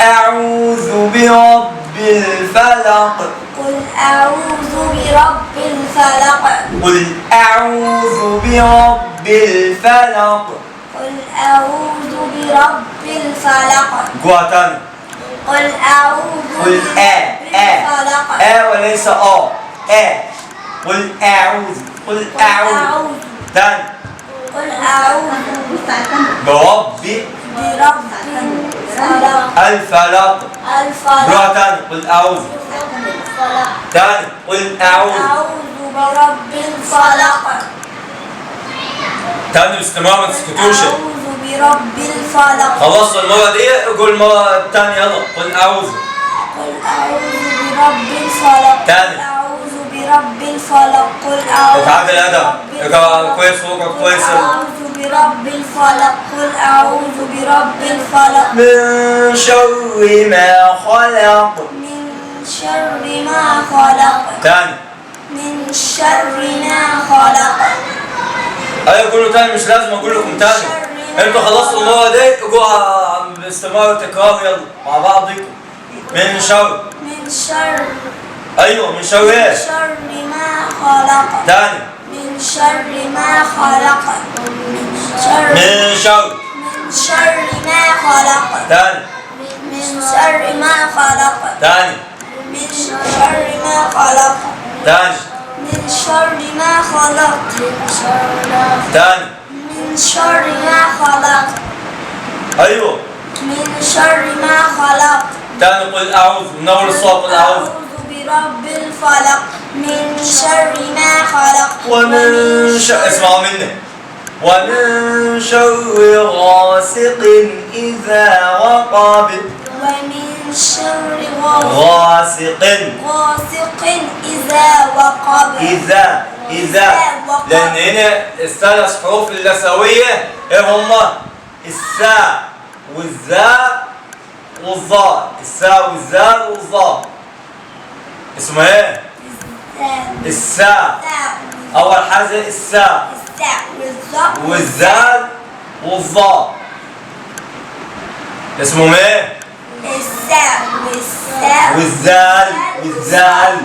أعوذ برب الفلق. قل أعوذ برب الفلق. قل أعوذ برب الفلق. قل أعوذ برب الفلق. قوة. قل أعوذ قل برب الفلق. وليس قل أعوذ. قل أعوذ. تاني. قل أعوذ برب برب الفلق. الفلق. تاني. قل أعوذ. تاني. قل أعوذ. أعوذ برب الفلق. تاني باستمرار ما تسكتوش. أعوذ برب الفلق. خلاص المرة دي قول المرة التانية يلا. قل أعوذ. قل أعوذ برب الفلق. تاني. قل أعوذ برب الفلق. قل أعوذ اتعادل أدب. برب اقرا كويس وقرا كويس. قل أعوذ برب الفلق. قل أعوذ برب الفلق. من شر ما خلق. من شر ما خلق. تاني. من شر ما خلق. ايوه قولوا تاني مش لازم اقول لكم تاني. انتوا خلصتوا المرة دي اقولوا باستمرار تكرار يلا مع بعضكم. من شر. من شر. ايوه من شر ايه؟ من شر ما خلق. تاني. من شر ما خلق. من شر. من شر. من شر ما خلق. تاني. من شر ما خلق. تاني. من شر ما خلق. تاني. من شر ما خلق. تاني. من شر ما خلق. ايوه. من شر ما خلق. تاني. قل اعوذ من اول الصوت. قل اعوذ. أعوذ برب الفلق. من شر ما خلق. ومن شر اسمعوا مني. ومن شر غاسق إذا وقب. ومن شر غاسق. غاسق إذا وقب. إذا لأن هنا الثلاث حروف اللثوية إيه هما؟ الساء والزاء والظاء. الساء والزاء والظاء اسمه إيه؟ الساء. أول حاجة الساء والزال والظاء اسمهم إيه؟ الساء والزال.